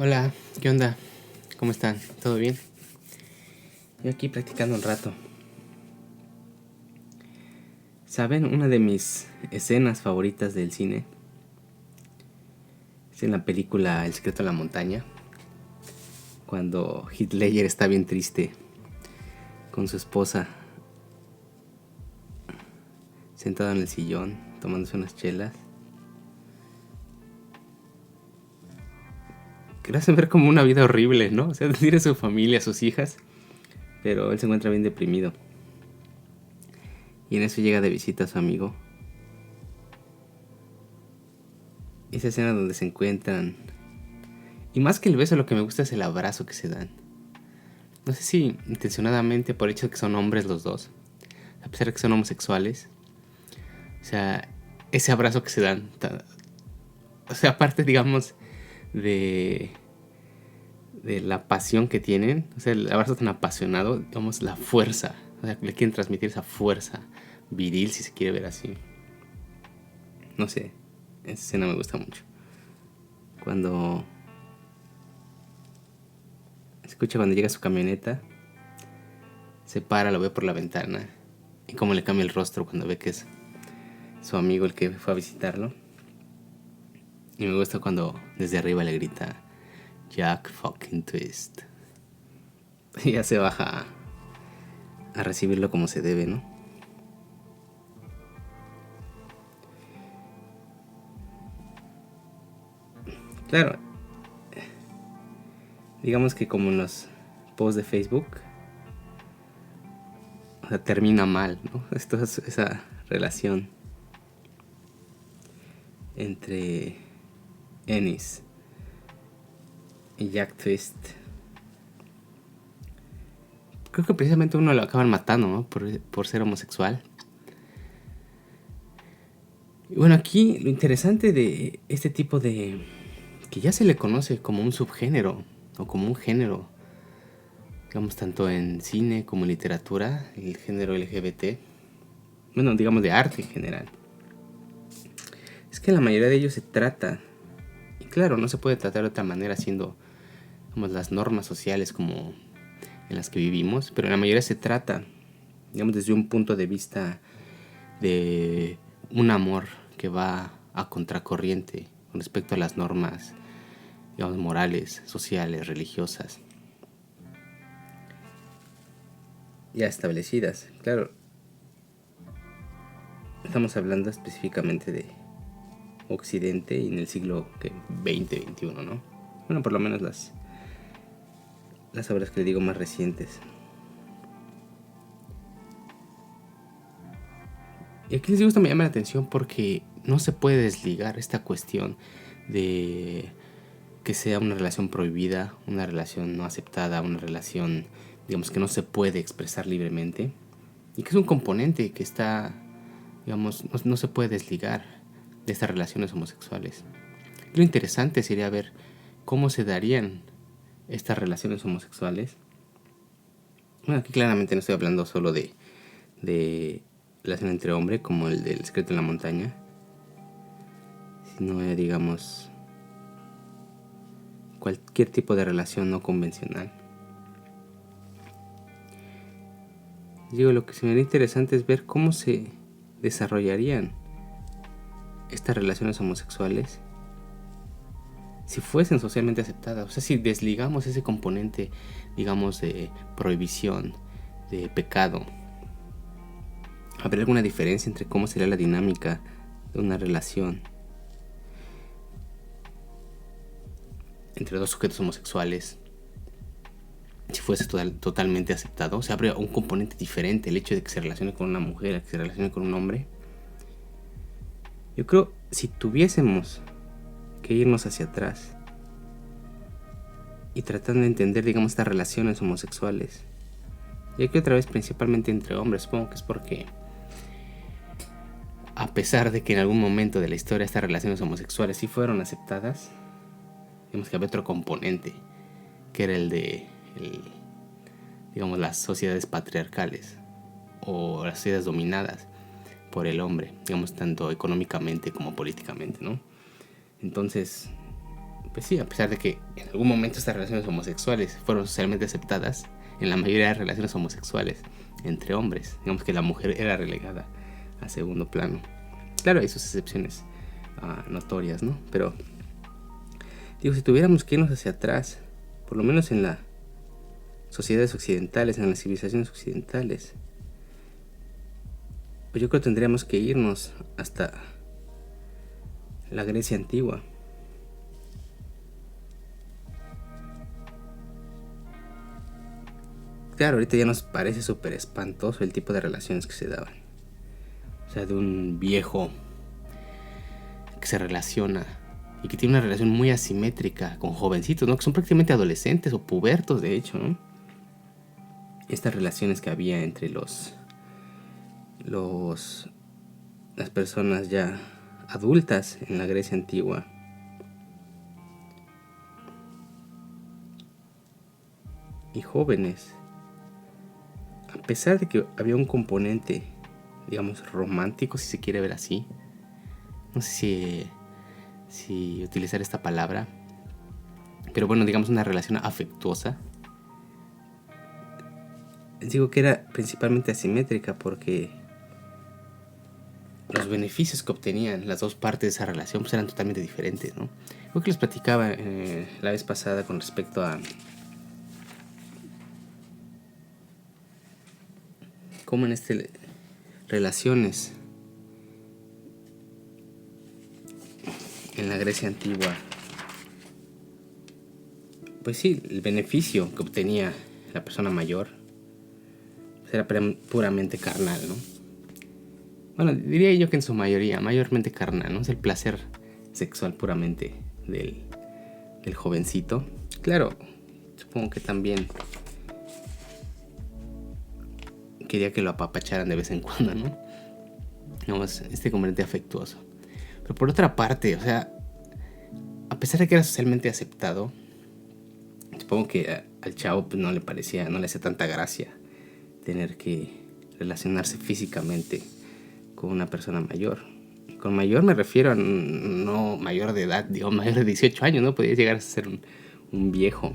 Hola, ¿qué onda? ¿Cómo están? ¿Todo bien? Yo aquí practicando un rato. ¿Saben? Una de mis escenas favoritas del cine es en la película El secreto de la montaña, cuando Heath Ledger está bien triste con su esposa, sentado en el sillón, tomándose unas chelas. Que lo hacen ver como una vida horrible, ¿no? O sea, tiene su familia, sus hijas, pero él se encuentra bien deprimido. Y en eso llega de visita a su amigo. Esa escena donde se encuentran. Y más que el beso, lo que me gusta es el abrazo que se dan. No sé si intencionadamente por el hecho de que son hombres los dos, a pesar de que son homosexuales. O sea, ese abrazo que se dan. O sea, aparte, digamos, de, de la pasión que tienen, o sea, el abrazo tan apasionado, digamos, la fuerza. O sea, le quieren transmitir esa fuerza viril, si se quiere ver así. No sé, esa escena me gusta mucho. Cuando cuando llega su camioneta, se para, lo ve por la ventana. Y cómo le cambia el rostro cuando ve que es su amigo el que fue a visitarlo. Y me gusta cuando desde arriba le grita Jack fucking Twist. Y ya se baja a recibirlo como se debe, ¿no? Claro, digamos que como en los posts de Facebook, o sea, termina mal, ¿no? Esto es esa relación entre Ennis y Jack Twist. Creo que precisamente uno lo acaban matando, ¿no? Por ser homosexual. Y bueno, aquí lo interesante de este tipo de... que ya se le conoce como un subgénero o como un género, digamos, tanto en cine como en literatura, el género LGBT, bueno, digamos de arte en general. Es que la mayoría de ellos se trata, y claro, no se puede tratar de otra manera siendo como las normas sociales como en las que vivimos, pero en la mayoría se trata, digamos, desde un punto de vista de un amor que va a contracorriente con respecto a las normas, digamos, morales, sociales, religiosas, ya establecidas. Claro, estamos hablando específicamente de Occidente y en el siglo XX, XXI, ¿no? Bueno, por lo menos las obras que le digo más recientes. Y aquí les digo, esto me llama la atención porque no se puede desligar esta cuestión de que sea una relación prohibida, una relación no aceptada, una relación, digamos, que no se puede expresar libremente y que es un componente que está, digamos, no se puede desligar de estas relaciones homosexuales. Y lo interesante sería ver cómo se darían estas relaciones homosexuales. Bueno, aquí claramente no estoy hablando solo de relación entre hombre, como el del secreto en la montaña, sino, digamos, cualquier tipo de relación no convencional. Digo, lo que se me haría interesante es ver cómo se desarrollarían estas relaciones homosexuales si fuesen socialmente aceptadas. O sea, si desligamos ese componente, digamos, de prohibición, de pecado, ¿habría alguna diferencia entre cómo sería la dinámica de una relación entre dos sujetos homosexuales si fuese totalmente aceptado? O sea, habría un componente diferente el hecho de que se relacione con una mujer a que se relacione con un hombre. Yo creo, si tuviésemos que irnos hacia atrás y tratando de entender, digamos, estas relaciones homosexuales, y aquí otra vez principalmente entre hombres, supongo que es porque a pesar de que en algún momento de la historia estas relaciones homosexuales sí fueron aceptadas, digamos que había otro componente que era el de digamos, las sociedades patriarcales o las sociedades dominadas por el hombre, digamos, tanto económicamente como políticamente, ¿no? Entonces, pues sí, a pesar de que en algún momento estas relaciones homosexuales fueron socialmente aceptadas, en la mayoría de relaciones homosexuales entre hombres, digamos que la mujer era relegada a segundo plano. Claro, hay sus excepciones notorias, ¿no? Pero, digo, si tuviéramos que irnos hacia atrás, por lo menos en las sociedades occidentales, en las civilizaciones occidentales, pues yo creo que tendríamos que irnos hasta la Grecia antigua. Claro, ahorita ya nos parece súper espantoso el tipo de relaciones que se daban. O sea, de un viejo que se relaciona y que tiene una relación muy asimétrica con jovencitos, ¿no? Que son prácticamente adolescentes o pubertos, de hecho, ¿no? Estas relaciones que había entre las personas ya adultas en la Grecia antigua. Y jóvenes. A pesar de que había un componente, digamos, romántico, si se quiere ver así. No sé si utilizar esta palabra. Pero bueno, digamos una relación afectuosa. Digo que era principalmente asimétrica porque los beneficios que obtenían las dos partes de esa relación pues eran totalmente diferentes, ¿no? Creo que les platicaba la vez pasada con respecto a cómo en relaciones en la Grecia antigua, pues sí, el beneficio que obtenía la persona mayor pues era puramente carnal, ¿no? Bueno, diría yo que en su mayoría, mayormente carnal, ¿no? Es el placer sexual puramente del jovencito. Claro, supongo que también quería que lo apapacharan de vez en cuando, ¿no? Digamos, este componente afectuoso. Pero por otra parte, o sea, a pesar de que era socialmente aceptado, supongo que al chavo pues, no le hacía tanta gracia tener que relacionarse físicamente con una persona mayor. Con mayor me refiero a no mayor de edad, digo, mayor de 18 años, ¿no? Podía llegar a ser un viejo.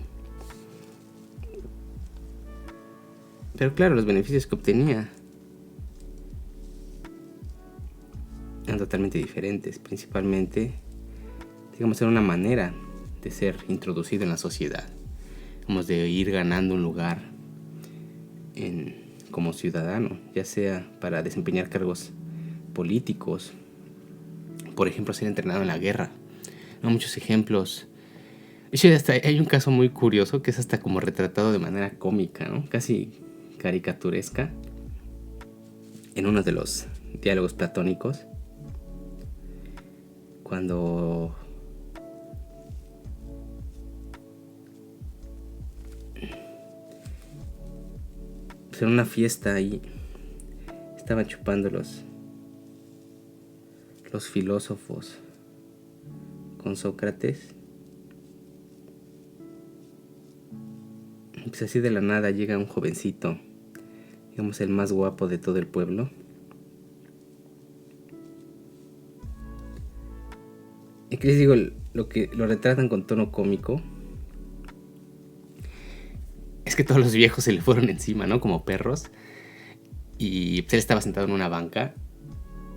Pero claro, los beneficios que obtenía eran totalmente diferentes. Principalmente, digamos, era una manera de ser introducido en la sociedad. Digamos, de ir ganando un lugar como ciudadano, ya sea para desempeñar cargos políticos, por ejemplo, ser entrenado en la guerra. Hay muchos ejemplos. De hecho, hasta hay un caso muy curioso que es hasta como retratado de manera cómica, ¿no? Casi caricaturesca, en uno de los diálogos platónicos, cuando pues en una fiesta ahí estaban chupando los filósofos con Sócrates. Pues así de la nada llega un jovencito, digamos el más guapo de todo el pueblo. Y que les digo, lo que lo retratan con tono cómico es que todos los viejos se le fueron encima, ¿no? Como perros. Y pues él estaba sentado en una banca.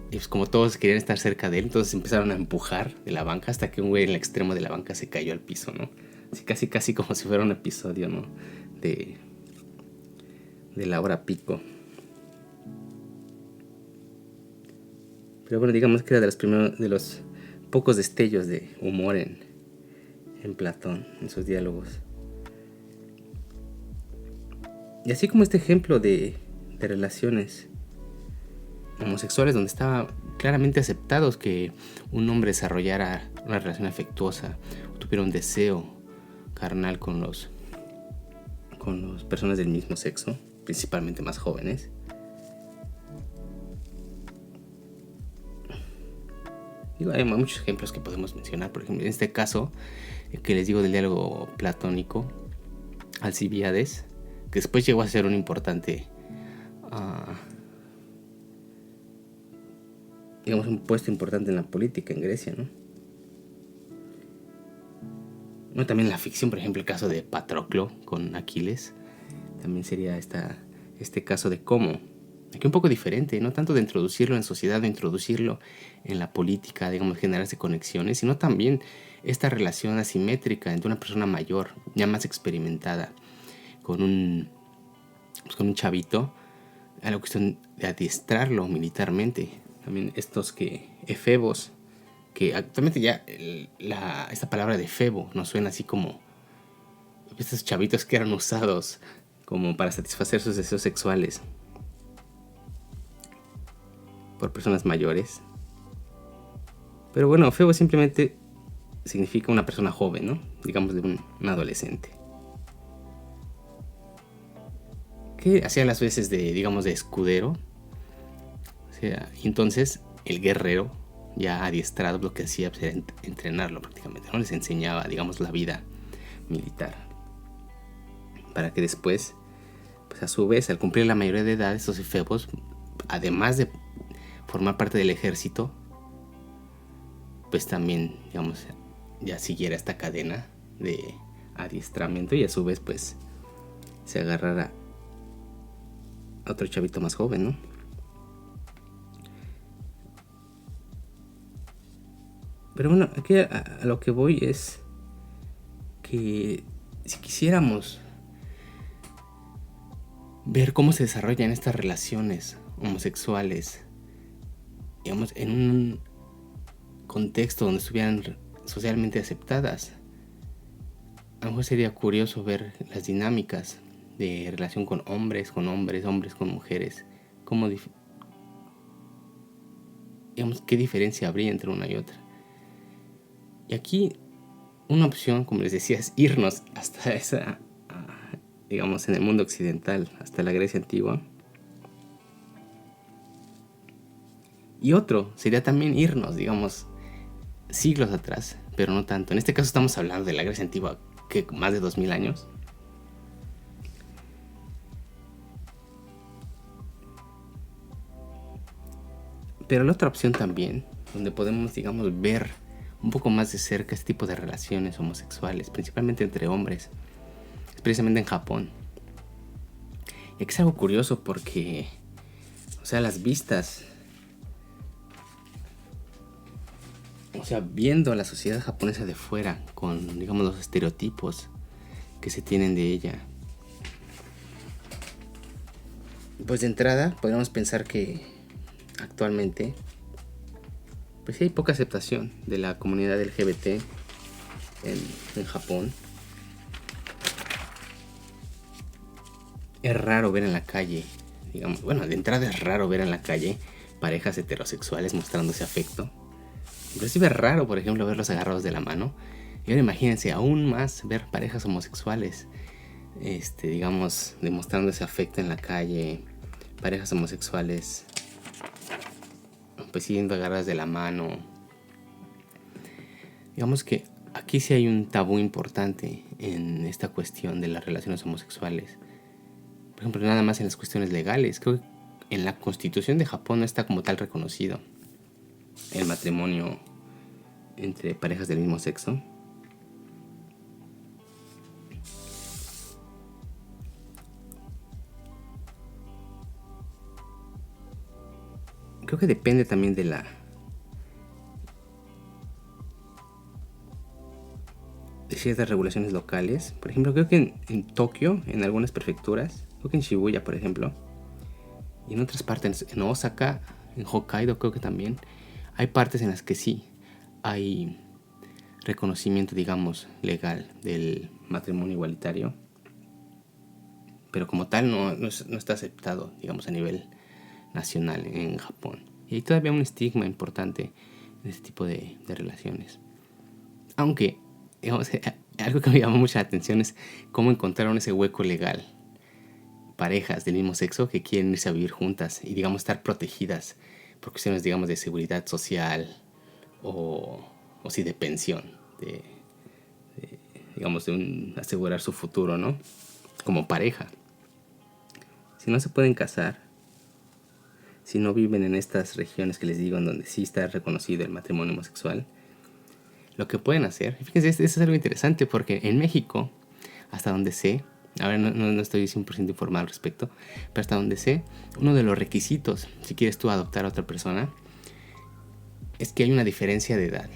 Y pues como todos querían estar cerca de él, entonces empezaron a empujar de la banca hasta que un güey en el extremo de la banca se cayó al piso, ¿no? Así casi como si fuera un episodio, ¿no? De la hora pico. Pero bueno, digamos que era de los pocos destellos de humor en Platón, en sus diálogos. Y así como este ejemplo de relaciones homosexuales donde estaba claramente aceptados que un hombre desarrollara una relación afectuosa o tuviera un deseo carnal con las personas del mismo sexo, principalmente más jóvenes. Digo, hay muchos ejemplos que podemos mencionar. Por ejemplo, en este caso que les digo del diálogo platónico, Alcibíades, que después llegó a ser un importante digamos un puesto importante en la política en Grecia, ¿no? Bueno, también la ficción, por ejemplo, el caso de Patroclo con Aquiles. También sería este caso de cómo, aquí un poco diferente, no tanto de introducirlo en sociedad, de introducirlo en la política, digamos, generarse conexiones, sino también esta relación asimétrica entre una persona mayor, ya más experimentada, con un chavito, a la cuestión de adiestrarlo militarmente. También estos efebos, que actualmente ya esta palabra de febo nos suena así como estos chavitos que eran usados como para satisfacer sus deseos sexuales por personas mayores. Pero bueno, febo simplemente significa una persona joven, ¿no? Digamos de un adolescente. Que hacía las veces de escudero. O sea, y entonces el guerrero, ya adiestrado, lo que hacía pues, era entrenarlo prácticamente, ¿no? Les enseñaba, digamos, la vida militar. Para que después, pues a su vez, al cumplir la mayoría de edad, estos efebos, además de formar parte del ejército, pues también, digamos, ya siguiera esta cadena de adiestramiento y a su vez, pues, se agarrara a otro chavito más joven, ¿no? Pero bueno, aquí a lo que voy es que si quisiéramos ver cómo se desarrollan estas relaciones homosexuales, digamos, en un contexto donde estuvieran socialmente aceptadas, a lo mejor sería curioso ver las dinámicas de relación con hombres, hombres con mujeres, cómo, digamos, qué diferencia habría entre una y otra. Y aquí una opción, como les decía, es irnos hasta esa, digamos, en el mundo occidental, hasta la Grecia antigua. Y otro sería también irnos, digamos, siglos atrás, pero no tanto. En este caso estamos hablando de la Grecia antigua, que más de 2000 años. Pero la otra opción también, donde podemos, digamos, ver un poco más de cerca este tipo de relaciones homosexuales, principalmente entre hombres, es precisamente en Japón. Y aquí es algo curioso porque, o sea, las vistas, o sea, viendo a la sociedad japonesa de fuera, con, digamos, los estereotipos que se tienen de ella, pues de entrada podríamos pensar que actualmente pues sí hay poca aceptación de la comunidad LGBT en Japón. Es raro ver en la calle, digamos, bueno, de entrada es raro ver en la calle parejas heterosexuales mostrándose afecto. Inclusive es raro, por ejemplo, verlos agarrados de la mano. Y ahora imagínense aún más ver parejas homosexuales, digamos, demostrándose afecto en la calle, parejas homosexuales pues siendo agarradas de la mano. Digamos que aquí sí hay un tabú importante en esta cuestión de las relaciones homosexuales. Por ejemplo, nada más en las cuestiones legales. Creo que en la Constitución de Japón no está como tal reconocido el matrimonio entre parejas del mismo sexo. Creo que depende también de ciertas regulaciones locales. Por ejemplo, creo que en Tokio, en algunas prefecturas, creo que en Shibuya, por ejemplo, y en otras partes, en Osaka, en Hokkaido creo que también, hay partes en las que sí hay reconocimiento, digamos, legal del matrimonio igualitario, pero como tal no está aceptado, digamos, a nivel nacional en Japón. Y hay todavía un estigma importante en este tipo de relaciones. Aunque, digamos, algo que me llama mucha atención es cómo encontraron ese hueco legal. Parejas del mismo sexo que quieren irse a vivir juntas y, digamos, estar protegidas por cuestiones, digamos, de seguridad social o sí de pensión, digamos, asegurar su futuro, ¿no? Como pareja. Si no se pueden casar, si no viven en estas regiones que les digo, en donde sí está reconocido el matrimonio homosexual, lo que pueden hacer, fíjense, esto es algo interesante porque en México, hasta donde sé, ahora no estoy 100% informado al respecto, pero hasta donde sé, uno de los requisitos, si quieres tú adoptar a otra persona, es que hay una diferencia de edad.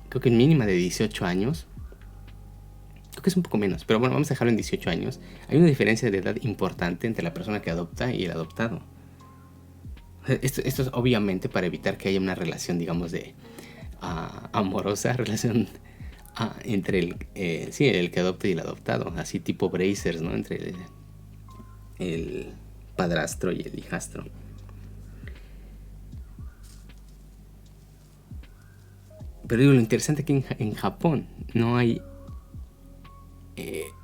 Creo que mínima de 18 años. Creo que es un poco menos, pero bueno, vamos a dejarlo en 18 años. Hay una diferencia de edad importante entre la persona que adopta y el adoptado. Esto es obviamente para evitar que haya una relación, digamos, de amorosa, relación entre el que adopta y el adoptado. Así tipo Brazers, ¿no? Entre el padrastro y el hijastro. Pero digo, lo interesante es que en Japón no hay...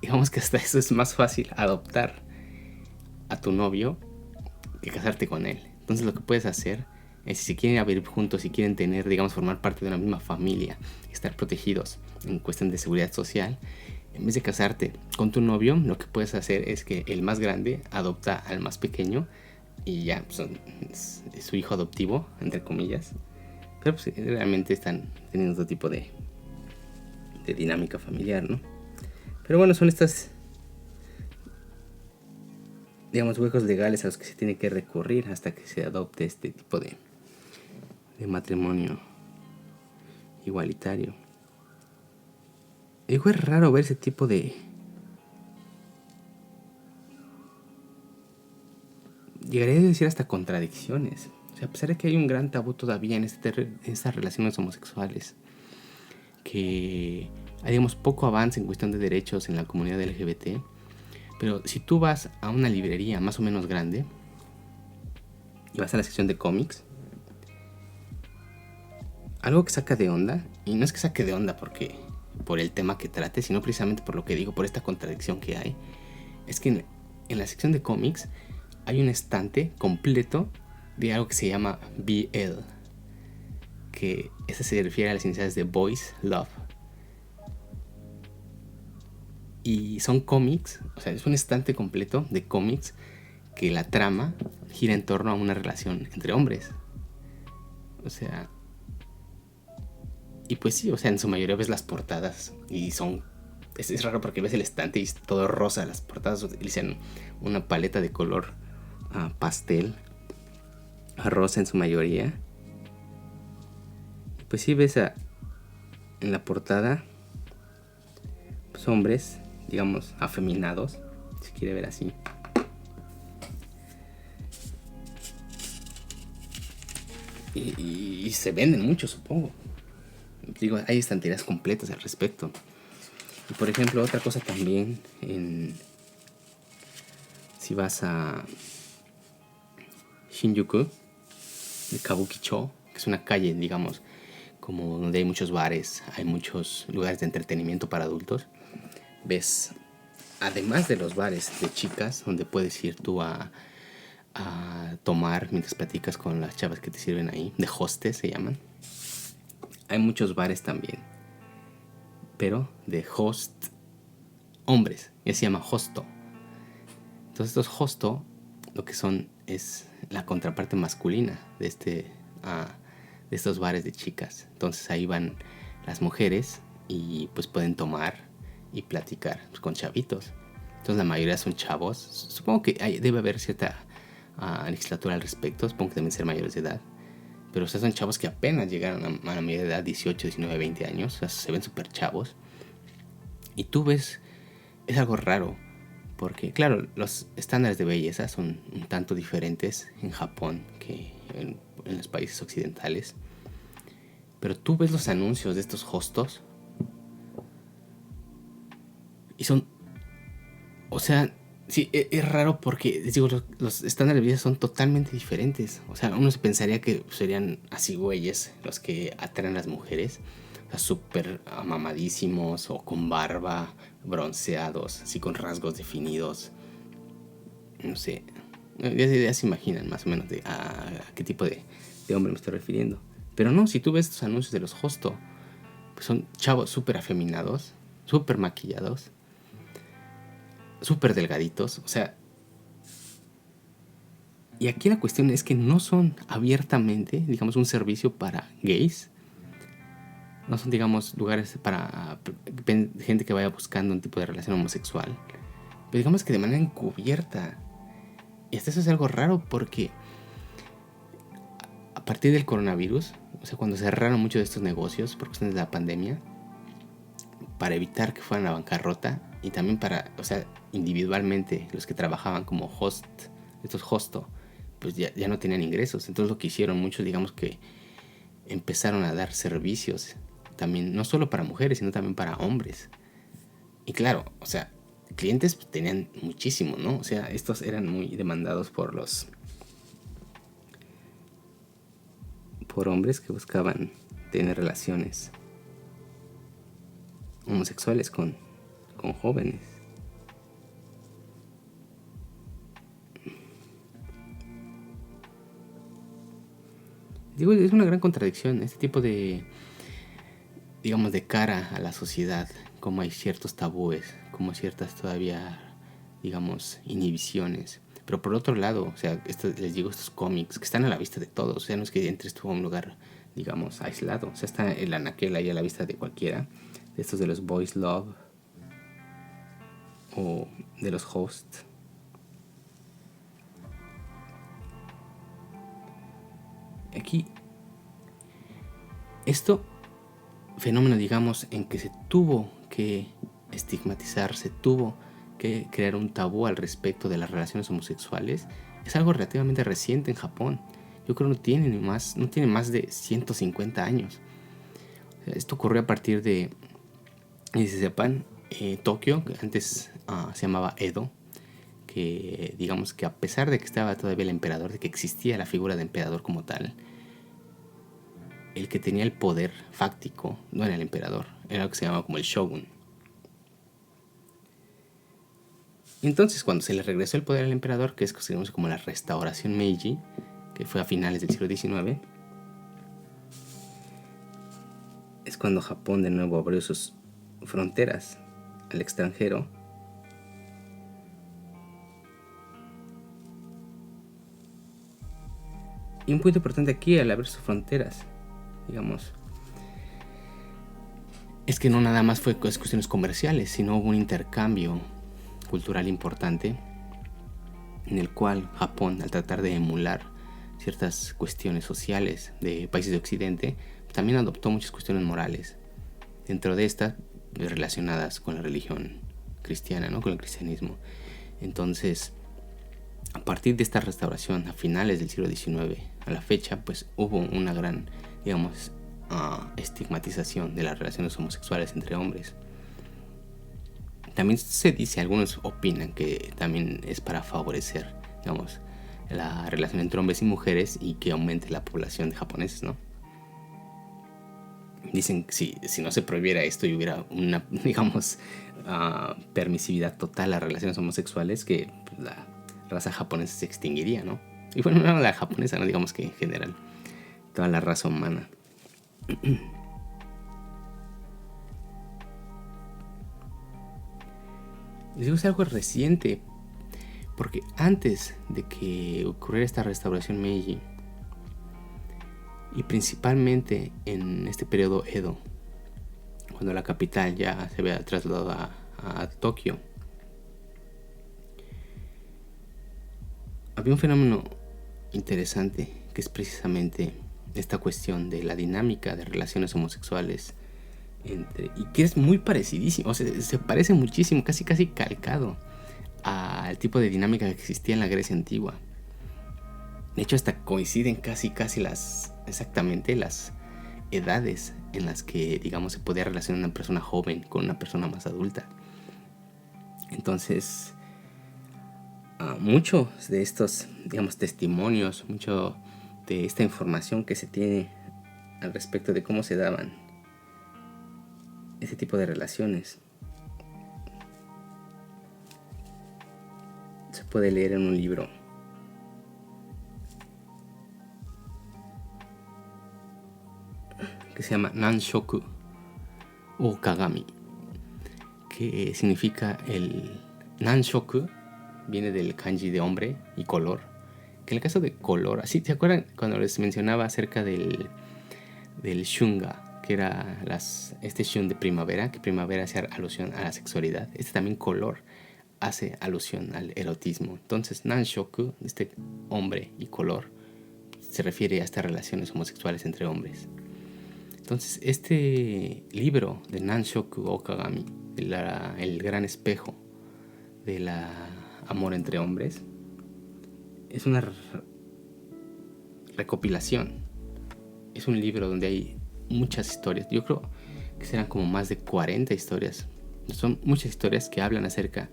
digamos que hasta eso es más fácil adoptar a tu novio que casarte con él. Entonces lo que puedes hacer es, si quieren vivir juntos, si quieren tener, digamos, formar parte de una misma familia, estar protegidos en cuestión de seguridad social, en vez de casarte con tu novio, lo que puedes hacer es que el más grande adopta al más pequeño y ya pues, es su hijo adoptivo, entre comillas. Pero pues realmente están teniendo otro tipo de dinámica familiar, ¿no? Pero bueno, son estas, digamos, huecos legales a los que se tiene que recurrir hasta que se adopte este tipo de matrimonio igualitario. Digo, es raro ver ese tipo de... llegaría a decir hasta contradicciones. O sea, a pesar de que hay un gran tabú todavía en estas relaciones homosexuales, que hay, digamos, poco avance en cuestión de derechos en la comunidad LGBT, pero si tú vas a una librería más o menos grande y vas a la sección de cómics, algo que saca de onda, y no es que saque de onda porque por el tema que trate, sino precisamente por lo que digo, por esta contradicción que hay, es que en la sección de cómics hay un estante completo de algo que se llama BL, que ese se refiere a las iniciales de Boys Love. Y son cómics, o sea, es un estante completo de cómics que la trama gira en torno a una relación entre hombres. O sea, y pues sí, o sea, en su mayoría ves las portadas y son... Es raro porque ves el estante y es todo rosa. Las portadas utilizan una paleta de color pastel, rosa en su mayoría. Y pues sí ves en la portada pues hombres, digamos, afeminados, si quiere ver así. Y se venden mucho, supongo. Digo, hay estanterías completas al respecto. Y por ejemplo, otra cosa también, si vas a Shinjuku, de Kabukicho, que es una calle, digamos, como donde hay muchos bares, hay muchos lugares de entretenimiento para adultos, ves, además de los bares de chicas, donde puedes ir tú a tomar mientras platicas con las chavas que te sirven ahí, de hostes se llaman. Hay muchos bares también, pero de host hombres, y se llama hosto. Entonces estos hosto lo que son es la contraparte masculina de estos bares de chicas. Entonces ahí van las mujeres y pues pueden tomar y platicar pues, con chavitos. Entonces la mayoría son chavos. Supongo que debe haber cierta legislatura al respecto. Supongo que deben ser mayores de edad. Pero o sea, son chavos que apenas llegaron a la media edad, 18, 19, 20 años. O sea, se ven súper chavos. Y tú ves, es algo raro. Porque, claro, los estándares de belleza son un tanto diferentes en Japón que en los países occidentales. Pero tú ves los anuncios de estos hostos y son... O sea, sí, es raro porque, les digo, los estándares de belleza son totalmente diferentes. O sea, uno se pensaría que serían así güeyes los que atraen a las mujeres. O sea, súper mamadísimos o con barba, bronceados, así con rasgos definidos. No sé, ya se imaginan más o menos a qué tipo de hombre me estoy refiriendo. Pero no, si tú ves estos anuncios de los hosto, pues son chavos súper afeminados, súper maquillados, súper delgaditos, o sea... Y aquí la cuestión es que no son abiertamente, digamos, un servicio para gays, no son, digamos, lugares para gente que vaya buscando un tipo de relación homosexual, pero digamos que de manera encubierta. Y hasta eso es algo raro porque a partir del coronavirus, o sea, cuando cerraron muchos de estos negocios por cuestiones de la pandemia, para evitar que fueran a bancarrota y también para, o sea, individualmente los que trabajaban como host, estos hosto, pues ya no tenían ingresos. Entonces lo que hicieron muchos, digamos que empezaron a dar servicios también, no solo para mujeres, sino también para hombres. Y claro, o sea, clientes tenían muchísimo, ¿no? O sea, estos eran muy demandados por hombres que buscaban tener relaciones homosexuales con jóvenes. Digo, es una gran contradicción este tipo de, digamos, de cara a la sociedad, como hay ciertos tabúes, como ciertas todavía, digamos, inhibiciones. Pero por otro lado, o sea, les digo, estos cómics que están a la vista de todos, o sea, no es que entres tú a un lugar, digamos, aislado, o sea, está el anaquel ahí a la vista de cualquiera, de estos de los Boys Love o de los Hosts. Aquí, esto fenómeno, digamos, en que se tuvo que estigmatizar, se tuvo que crear un tabú al respecto de las relaciones homosexuales, es algo relativamente reciente en Japón. Yo creo que no tiene más de 150 años. Esto ocurrió a partir de, y si sepan, Tokio, que antes se llamaba Edo, que digamos que a pesar de que estaba todavía el emperador, de que existía la figura de emperador como tal, el que tenía el poder fáctico no era el emperador, era lo que se llamaba como el shogun. Entonces, cuando se le regresó el poder al emperador, que es como la restauración Meiji, que fue a finales del siglo XIX, es cuando Japón de nuevo abrió sus fronteras al extranjero. Y un punto importante aquí al abrir sus fronteras, digamos, es que no nada más fue cuestiones comerciales, sino hubo un intercambio cultural importante en el cual Japón, al tratar de emular ciertas cuestiones sociales de países de Occidente, también adoptó muchas cuestiones morales. Dentro de estas, relacionadas con la religión cristiana, ¿no? Con el cristianismo. Entonces, a partir de esta restauración a finales del siglo XIX a la fecha, pues hubo una gran, digamos, estigmatización de las relaciones homosexuales entre hombres. También se dice, algunos opinan que también es para favorecer, digamos, la relación entre hombres y mujeres y que aumente la población de japoneses, ¿no? Dicen que si no se prohibiera esto y hubiera una, digamos, permisividad total a relaciones homosexuales, que pues, la raza japonesa se extinguiría, ¿no? Y bueno, no la japonesa, no digamos que en general, toda la raza humana. Les digo, es algo reciente, porque antes de que ocurriera esta restauración Meiji, y principalmente en este periodo Edo, cuando la capital ya se había trasladado a Tokio, había un fenómeno interesante que es precisamente esta cuestión de la dinámica de relaciones homosexuales y que es muy parecidísimo, o sea, se parece muchísimo, casi calcado al tipo de dinámica que existía en la Grecia antigua. De hecho, hasta coinciden exactamente las edades en las que, digamos, se podía relacionar una persona joven con una persona más adulta. Entonces, muchos de estos, digamos, testimonios, mucho de esta información que se tiene al respecto de cómo se daban ese tipo de relaciones, se puede leer en un libro que se llama Nanshoku o Kagami, que significa el Nanshoku, viene del kanji de hombre y color, que en el caso de color, así, ¿se acuerdan cuando les mencionaba acerca del shunga, que era este shun de primavera, que primavera hace alusión a la sexualidad. Este también color hace alusión al erotismo. Entonces Nanshoku, este hombre y color, se refiere a estas relaciones homosexuales entre hombres. Entonces este libro de Nanshoku Okagami, el gran espejo del amor entre hombres, es una recopilación. Es un libro donde hay muchas historias. Yo creo que serán como más de 40 historias. Son muchas historias que hablan acerca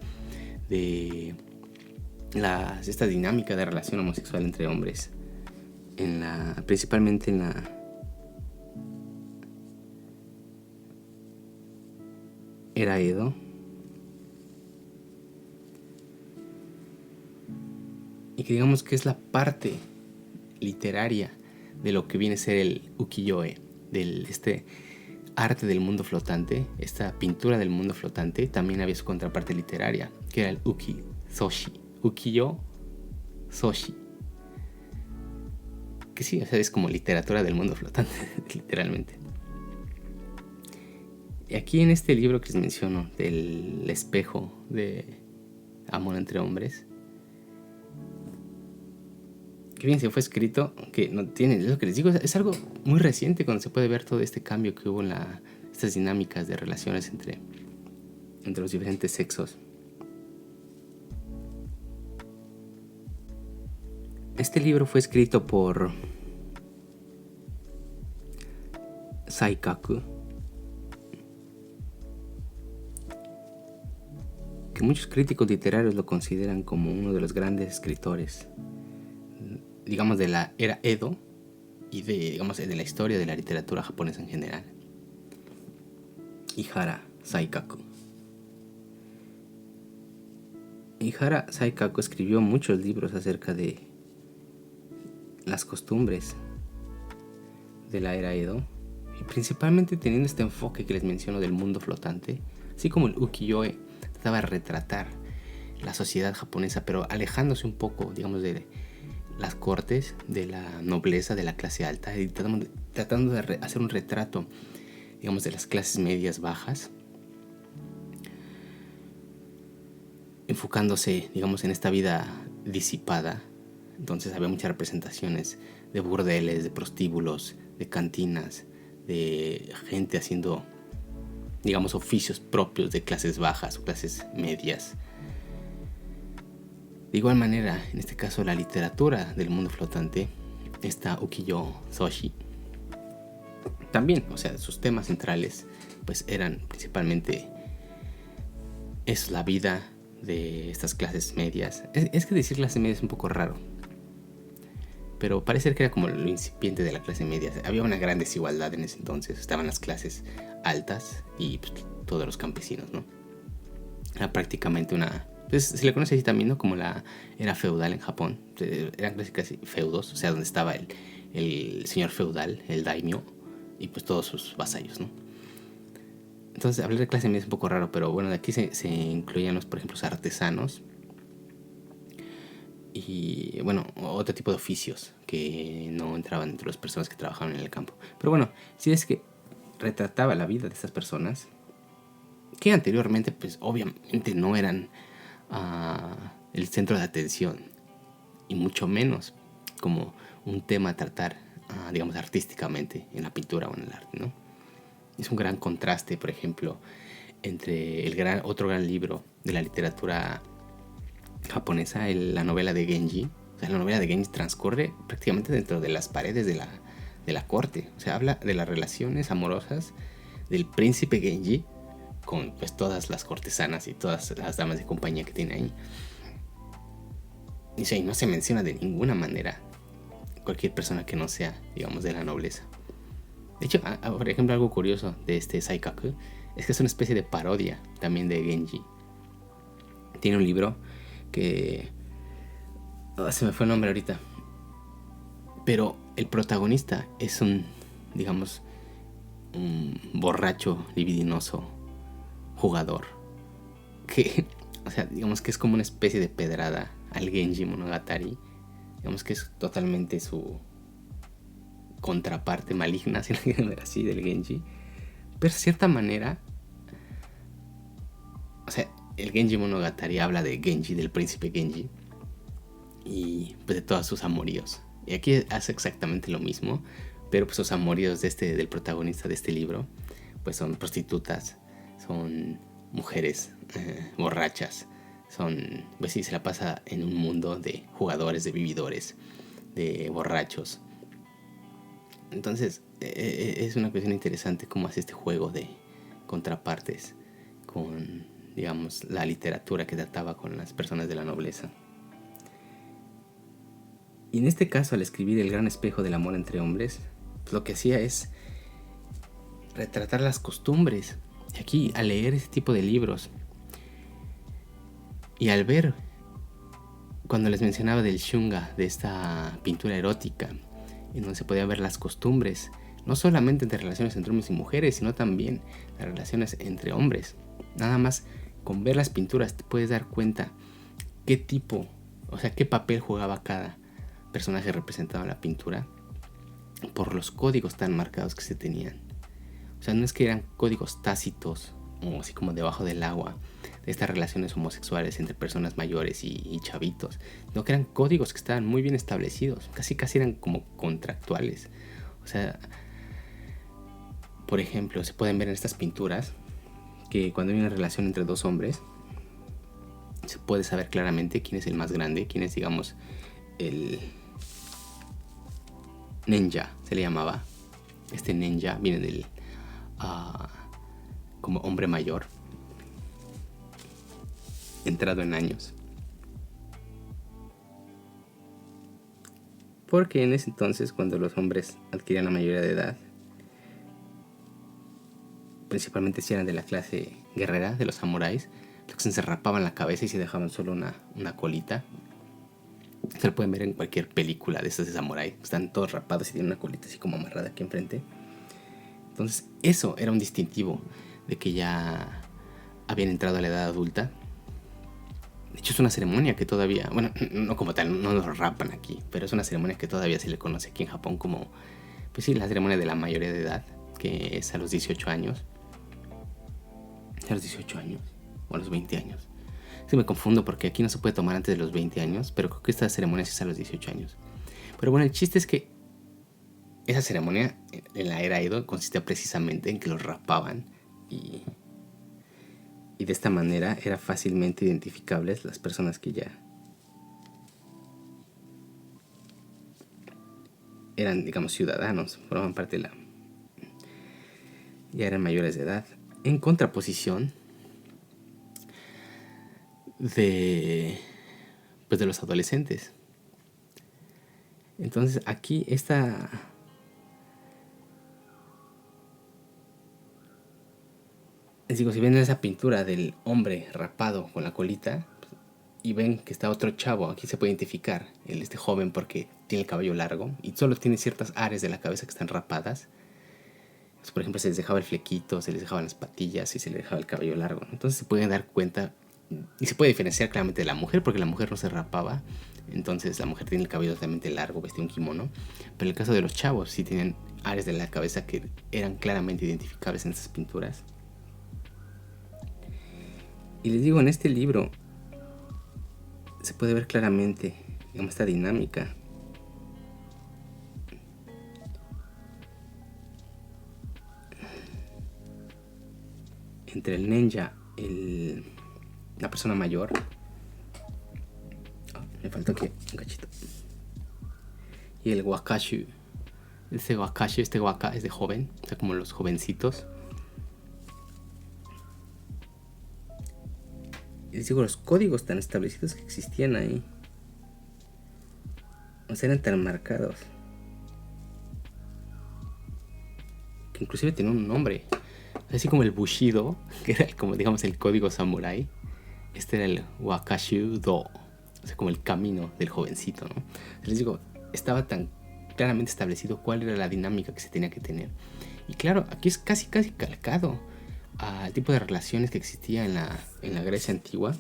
de esta dinámica de relación homosexual entre hombres, principalmente en la era Edo, y que digamos que es la parte literaria de lo que viene a ser el ukiyo-e, este arte del mundo flotante, esta pintura del mundo flotante. También había su contraparte literaria, que era el uki-soshi, ukiyo-soshi, que sí, o sea, es como literatura del mundo flotante, literalmente. Y aquí en este libro que les menciono, del espejo de amor entre hombres, que bien se fue escrito, que no tiene, es lo que les digo, es algo muy reciente cuando se puede ver todo este cambio que hubo en estas dinámicas de relaciones entre los diferentes sexos. Este libro fue escrito por Saikaku, que muchos críticos literarios lo consideran como uno de los grandes escritores, digamos, de la era Edo y de la historia de la literatura japonesa en general. Ihara Saikaku. Ihara Saikaku escribió muchos libros acerca de las costumbres de la era Edo, y principalmente teniendo este enfoque que les menciono del mundo flotante, así como el ukiyo-e trataba de retratar la sociedad japonesa, pero alejándose un poco, digamos, de las cortes, de la nobleza, de la clase alta, y tratando de hacer un retrato, digamos, de las clases medias bajas, enfocándose, digamos, en esta vida disipada. Entonces había muchas representaciones de burdeles, de prostíbulos, de cantinas, de gente haciendo, digamos, oficios propios de clases bajas o clases medias. De igual manera, en este caso, la literatura del mundo flotante, esta ukiyo-soshi, también, o sea, sus temas centrales pues eran principalmente es la vida de estas clases medias. Es que decir clase media es un poco raro, pero parece que era como lo incipiente de la clase media. Había una gran desigualdad en ese entonces. Estaban las clases altas y pues, todos los campesinos, ¿no? Era prácticamente pues se le conoce así también, ¿no? Como la era feudal en Japón. Eran casi feudos, o sea, donde estaba el señor feudal, el daimyo, y pues todos sus vasallos, ¿no? Entonces hablar de clase media es un poco raro, pero bueno, de aquí se incluían por ejemplo, los artesanos y bueno, otro tipo de oficios que no entraban entre las personas que trabajaban en el campo. Pero bueno, si es que retrataba la vida de estas personas que anteriormente pues obviamente no eran el centro de atención, y mucho menos como un tema a tratar, digamos, artísticamente en la pintura o en el arte, ¿no? Es un gran contraste, por ejemplo, entre otro gran libro de la literatura japonesa, la novela de Genji. O sea, la novela de Genji transcurre prácticamente dentro de las paredes de la corte. O sea, habla de las relaciones amorosas del príncipe Genji con pues todas las cortesanas y todas las damas de compañía que tiene ahí. Y, o sea, y no se menciona de ninguna manera cualquier persona que no sea, digamos, de la nobleza. De hecho, por ejemplo, algo curioso de este Saikaku es que es una especie de parodia también de Genji. Tiene un libro que se me fue el nombre ahorita, pero el protagonista es un borracho libidinoso jugador que, o sea, digamos que es como una especie de pedrada al Genji Monogatari. Digamos que es totalmente contraparte maligna, si lo quieren ver así, del Genji. Pero de cierta manera, o sea, el Genji Monogatari habla de Genji, del príncipe Genji, y pues de todos sus amoríos. Y aquí hace exactamente lo mismo, pero pues los amoríos del protagonista de este libro, pues son prostitutas, son mujeres borrachas, pues sí, se la pasa en un mundo de jugadores, de vividores, de borrachos. Entonces, es una cuestión interesante cómo hace este juego de contrapartes con, digamos, la literatura que trataba con las personas de la nobleza. Y en este caso, al escribir El gran espejo del amor entre hombres, pues lo que hacía es retratar las costumbres. Y aquí, al leer este tipo de libros y al ver, cuando les mencionaba del shunga, de esta pintura erótica, en donde se podían ver las costumbres, no solamente entre relaciones entre hombres y mujeres, sino también las relaciones entre hombres. Nada más con ver las pinturas te puedes dar cuenta qué tipo, o sea, qué papel jugaba cada personaje representado en la pintura por los códigos tan marcados que se tenían. O sea, no es que eran códigos tácitos o así como debajo del agua de estas relaciones homosexuales entre personas mayores y chavitos, no, que eran códigos que estaban muy bien establecidos, casi eran como contractuales. O sea, por ejemplo, se pueden ver en estas pinturas que cuando hay una relación entre dos hombres, se puede saber claramente quién es el más grande, quién es, digamos, el ninja, se le llamaba. Este ninja viene del como hombre mayor, entrado en años, porque en ese entonces, cuando los hombres adquirían la mayoría de edad, principalmente si eran de la clase guerrera, de los samuráis, se rapaban la cabeza y se dejaban solo una colita. Se lo pueden ver en cualquier película de estas de samurái, están todos rapados y tienen una colita así como amarrada aquí enfrente. Entonces eso era un distintivo de que ya habían entrado a la edad adulta. De hecho, es una ceremonia que todavía, bueno, no como tal, no nos rapan aquí, pero es una ceremonia que todavía se le conoce aquí en Japón como, pues sí, la ceremonia de la mayoría de edad, que es a los 18 años. A los 18 años, o a los 20 años. Sí, me confundo porque aquí no se puede tomar antes de los 20 años, pero creo que esta ceremonia sí es a los 18 años. Pero bueno, el chiste es que esa ceremonia en la era Edo consistía precisamente en que los rapaban y de esta manera era fácilmente identificables las personas que ya eran, digamos, ciudadanos, formaban parte de ya eran mayores de edad, en contraposición de los adolescentes. Entonces aquí les digo, si ven esa pintura del hombre rapado con la colita y ven que está otro chavo, aquí se puede identificar este joven porque tiene el cabello largo y solo tiene ciertas áreas de la cabeza que están rapadas. Pues, por ejemplo, se les dejaba el flequito, se les dejaban las patillas y se les dejaba el cabello largo. Entonces se pueden dar cuenta y se puede diferenciar claramente de la mujer, porque la mujer no se rapaba. Entonces la mujer tiene el cabello totalmente largo, vestía un kimono. Pero en el caso de los chavos sí tienen áreas de la cabeza que eran claramente identificables en esas pinturas. Y les digo, en este libro se puede ver claramente, digamos, esta dinámica. Entre el ninja, la persona mayor. Me faltó aquí un cachito. Y el wakashu. Este waka es de joven, o sea, como los jovencitos. Y les digo, los códigos tan establecidos que existían ahí, o sea, eran tan marcados que inclusive tenían un nombre. Así como el Bushido, que era como, digamos, el código samurái. Este era el Wakashu-do, o sea, como el camino del jovencito, ¿no? Les digo, estaba tan claramente establecido cuál era la dinámica que se tenía que tener. Y claro, aquí es casi calcado al tipo de relaciones que existía en la Grecia antigua.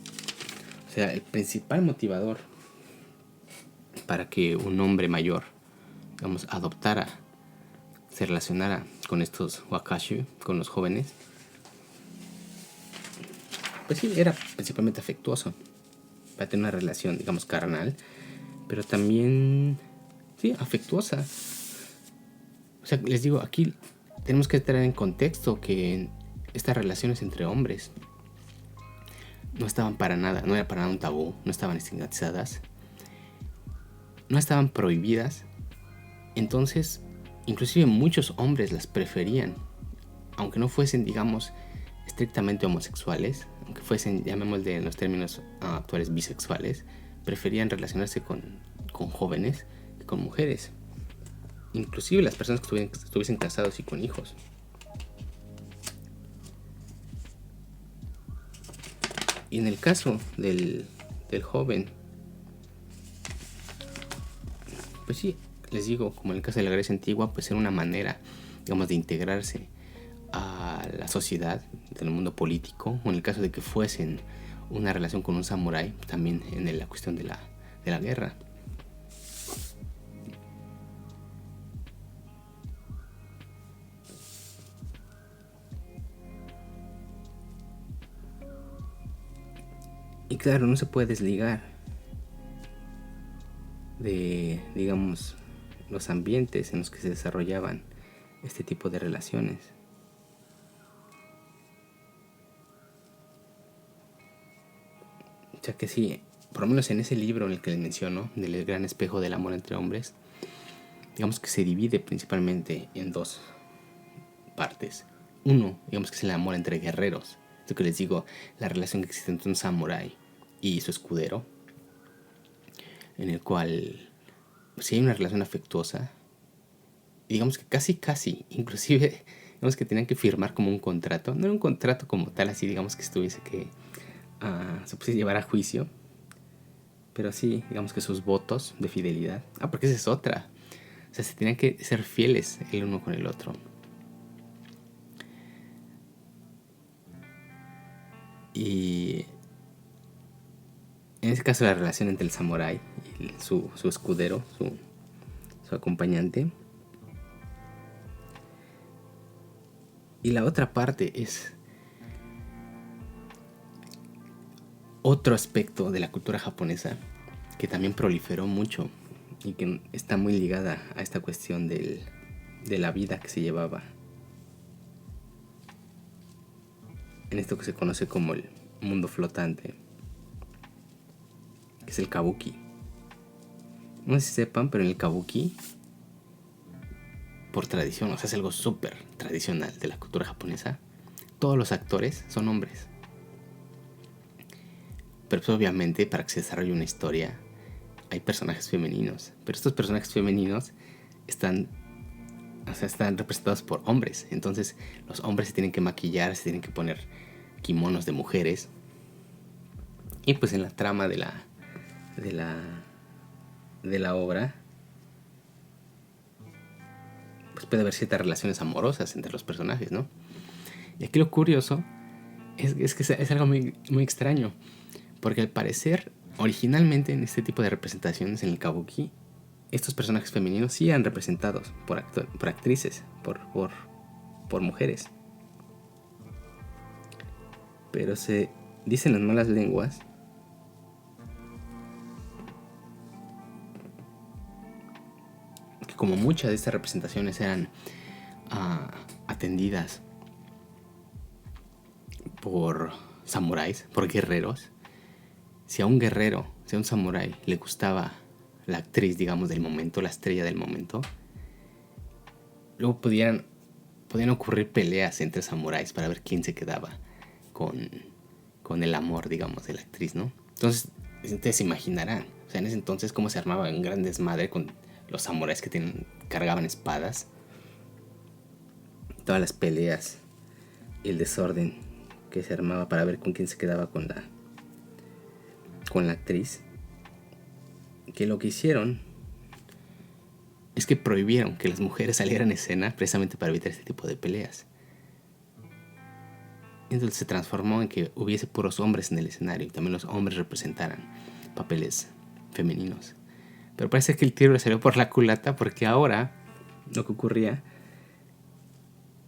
O sea, el principal motivador para que un hombre mayor, digamos, adoptara se relacionara con estos wakashi, con los jóvenes, pues sí, era principalmente afectuoso, para tener una relación, digamos, carnal, pero también, sí, afectuosa. O sea, les digo, aquí tenemos que tener en contexto que estas relaciones entre hombres no estaban para nada, no era para nada un tabú, no estaban estigmatizadas, no estaban prohibidas. Entonces, inclusive muchos hombres las preferían, aunque no fuesen, digamos, estrictamente homosexuales, aunque fuesen, llamémosle en los términos actuales, bisexuales, preferían relacionarse con jóvenes que con mujeres. Inclusive las personas que estuviesen casados y con hijos. Y en el caso del joven, pues sí, les digo, como en el caso de la Grecia antigua, pues era una manera, digamos, de integrarse a la sociedad, del mundo político, o en el caso de que fuesen una relación con un samurái, también en la cuestión de la guerra. Y claro, no se puede desligar de, digamos, los ambientes en los que se desarrollaban este tipo de relaciones. O sea que sí, por lo menos en ese libro en el que les menciono, del gran espejo del amor entre hombres, digamos que se divide principalmente en dos partes. Uno, digamos que es el amor entre guerreros. Esto que les digo, la relación que existe entre un samurái y su escudero, en el cual sí hay una relación afectuosa. Y digamos que casi, inclusive, digamos que tenían que firmar como un contrato. No era un contrato como tal, así digamos que estuviese que se pudiese llevar a juicio. Pero sí, digamos que sus votos de fidelidad. Porque esa es otra. O sea, se tenían que ser fieles el uno con el otro. Y en ese caso la relación entre el samurái y su escudero, su acompañante. Y la otra parte es otro aspecto de la cultura japonesa que también proliferó mucho y que está muy ligada a esta cuestión de la vida que se llevaba en esto que se conoce como el mundo flotante, que es el kabuki. No sé si sepan, pero en el kabuki, por tradición, o sea, es algo súper tradicional de la cultura japonesa, todos los actores son hombres. Pero pues, obviamente, para que se desarrolle una historia, hay personajes femeninos. Pero estos personajes femeninos están representados por hombres. Entonces, los hombres se tienen que maquillar, se tienen que poner kimonos de mujeres. Y pues en la trama de la obra, pues puede haber ciertas relaciones amorosas entre los personajes, ¿no? Y aquí lo curioso es que es algo muy, muy extraño. Porque al parecer, originalmente en este tipo de representaciones en el kabuki, estos personajes femeninos sí eran representados por actrices, por mujeres. Pero se dicen las malas lenguas que como muchas de estas representaciones eran atendidas por samuráis, por guerreros, si a un guerrero, si a un samurái le gustaba la actriz, digamos, del momento, la estrella del momento, luego podían ocurrir peleas entre samuráis para ver quién se quedaba con el amor, digamos, de la actriz, ¿no? Entonces, ustedes se imaginarán, o sea, en ese entonces cómo se armaba un gran desmadre con los samuráis que cargaban espadas, todas las peleas y el desorden que se armaba para ver con quién se quedaba con la actriz. Que lo que hicieron es que prohibieron que las mujeres salieran a escena precisamente para evitar este tipo de peleas. Entonces se transformó en que hubiese puros hombres en el escenario y también los hombres representaran papeles femeninos. Pero parece que el tiro le salió por la culata, porque ahora lo que ocurría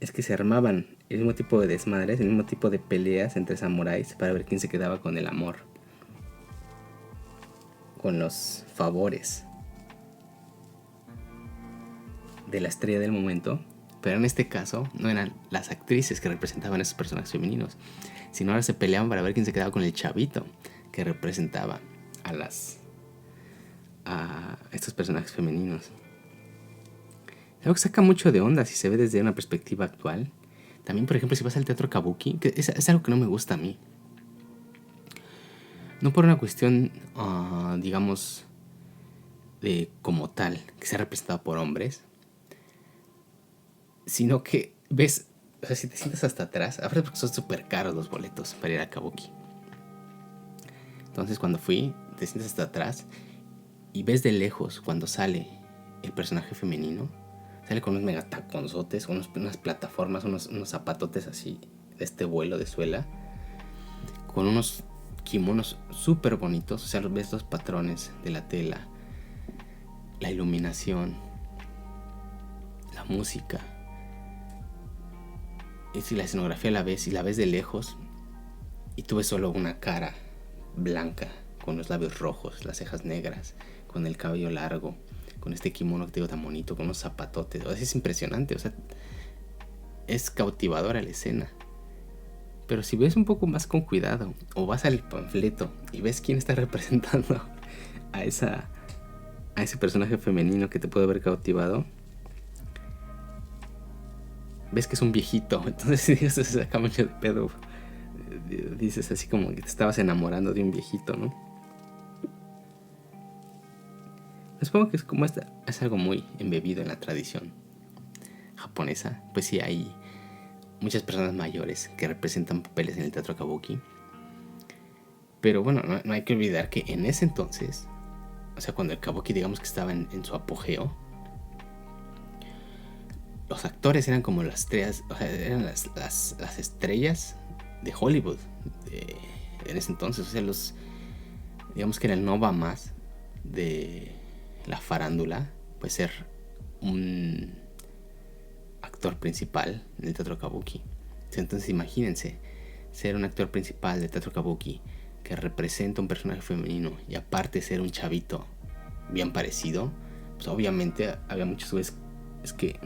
es que se armaban el mismo tipo de desmadres, el mismo tipo de peleas entre samuráis para ver quién se quedaba con el amor, con los favores de la estrella del momento. Pero en este caso no eran las actrices que representaban a esos personajes femeninos, sino ahora se peleaban para ver quién se quedaba con el chavito que representaba a estos personajes femeninos. Es algo que saca mucho de onda si se ve desde una perspectiva actual. También, por ejemplo, si vas al teatro kabuki, que es algo que no me gusta a mí. No por una cuestión, digamos, de como tal, que sea representada por hombres, sino que ves, o sea, si te sientas hasta atrás, ahora porque son súper caros los boletos para ir a kabuki. Entonces cuando fui, te sientas hasta atrás y ves de lejos cuando sale el personaje femenino. Sale con unos mega taconzotes, unas plataformas, unos zapatotes así de este vuelo de suela, con unos kimonos súper bonitos. O sea, ves los patrones de la tela, la iluminación, la música. Y si la escenografía la ves de lejos y tú ves solo una cara blanca, con los labios rojos, las cejas negras, con el cabello largo, con este kimono que te digo tan bonito, con unos zapatotes. O sea, es impresionante, o sea, es cautivadora la escena. Pero si ves un poco más con cuidado, o vas al panfleto y ves quién está representando a ese personaje femenino que te puede haber cautivado, ves que es un viejito. Entonces eso se saca mucho de pedo. Dices así como que te estabas enamorando de un viejito, ¿no? Supongo que es algo muy embebido en la tradición japonesa. Pues sí, hay muchas personas mayores que representan papeles en el teatro kabuki. Pero bueno, no hay que olvidar que en ese entonces, o sea, cuando el kabuki digamos que estaba en su apogeo, los actores eran como las estrellas, o sea, eran las estrellas de Hollywood en ese entonces. O sea, digamos que era el no va más de la farándula, pues ser un actor principal en el teatro kabuki. Entonces imagínense ser un actor principal del teatro kabuki que representa un personaje femenino y aparte ser un chavito bien parecido. Pues obviamente había muchos güeyes que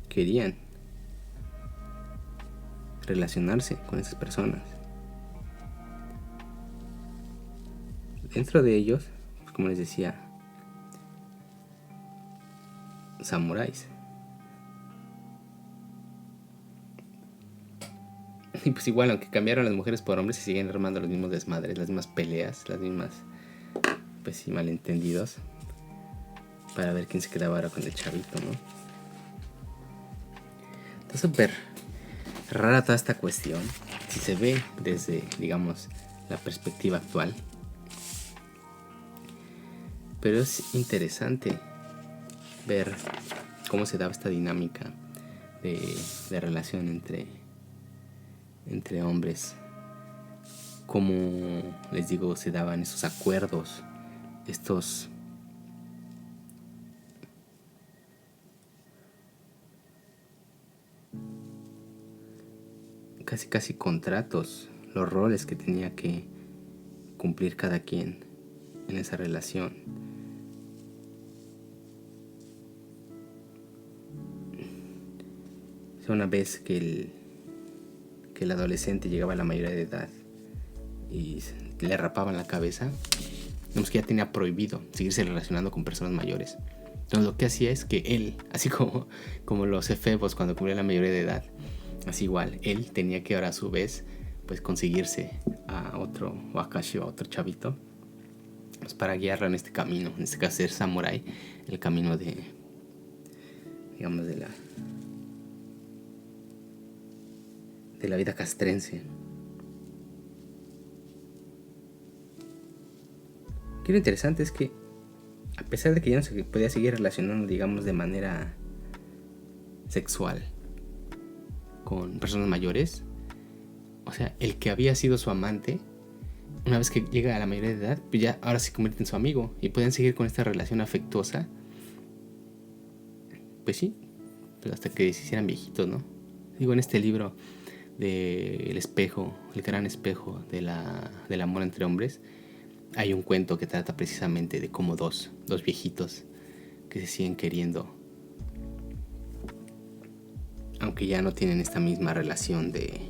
querían relacionarse con esas personas. Dentro de ellos, pues como les decía, samuráis. Y pues igual, aunque cambiaron las mujeres por hombres, se siguen armando los mismos desmadres, las mismas peleas, las mismas, pues sí, malentendidos, para ver quién se quedaba ahora con el chavito, ¿no? Está súper rara toda esta cuestión, si se ve desde, digamos, la perspectiva actual. Pero es interesante ver cómo se daba esta dinámica de relación entre hombres. Cómo, les digo, se daban esos acuerdos, estos casi contratos, los roles que tenía que cumplir cada quien en esa relación. Una vez que el adolescente llegaba a la mayoría de edad y le rapaban la cabeza, digamos que ya tenía prohibido seguirse relacionando con personas mayores. Entonces lo que hacía es que él, así como los efebos cuando cumplía la mayoría de edad, así igual, él tenía que ahora a su vez pues conseguirse a otro wakashi, a otro chavito, pues para guiarlo en este camino, en este caso ser samurái, el camino de, digamos, de la vida castrense. Aquí lo interesante es que a pesar de que ya no se podía seguir relacionando, digamos, de manera sexual con personas mayores, o sea, el que había sido su amante, una vez que llega a la mayoría de edad, pues ya ahora se convierte en su amigo y pueden seguir con esta relación afectuosa, pues sí, pues, hasta que se hicieran viejitos, ¿no? Digo, en este libro de El espejo, el gran espejo del amor entre hombres, hay un cuento que trata precisamente de cómo dos viejitos que se siguen queriendo, aunque ya no tienen esta misma relación de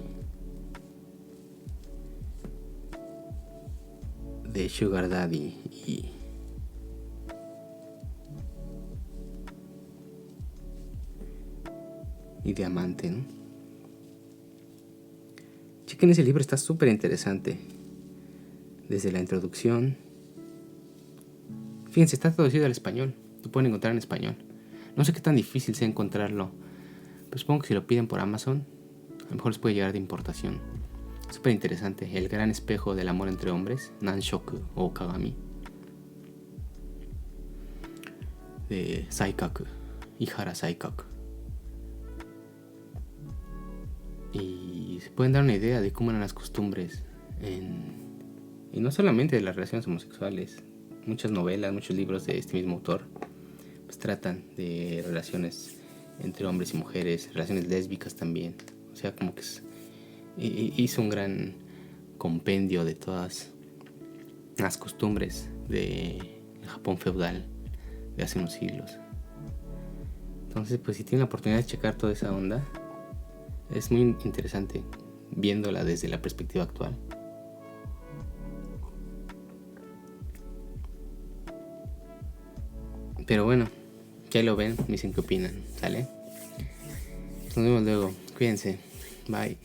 Sugar Daddy y de amante, ¿no? Chequen ese libro, está súper interesante. Desde la introducción. Fíjense, está traducido al español. Lo pueden encontrar en español. No sé qué tan difícil sea encontrarlo. Pero supongo que si lo piden por Amazon, a lo mejor les puede llegar de importación. Súper interesante. El gran espejo del amor entre hombres, Nanshoku o Kagami, de Saikaku, Ihara Saikaku. Y se pueden dar una idea de cómo eran las costumbres y no solamente de las relaciones homosexuales. Muchas novelas, muchos libros de este mismo autor pues tratan de relaciones entre hombres y mujeres, relaciones lésbicas también. O sea, como que hizo un gran compendio de todas las costumbres del Japón feudal de hace unos siglos. Entonces, pues si tienen la oportunidad de checar toda esa onda, es muy interesante viéndola desde la perspectiva actual. Pero bueno, ya lo ven, me dicen qué opinan, ¿sale? Nos vemos luego, cuídense, bye.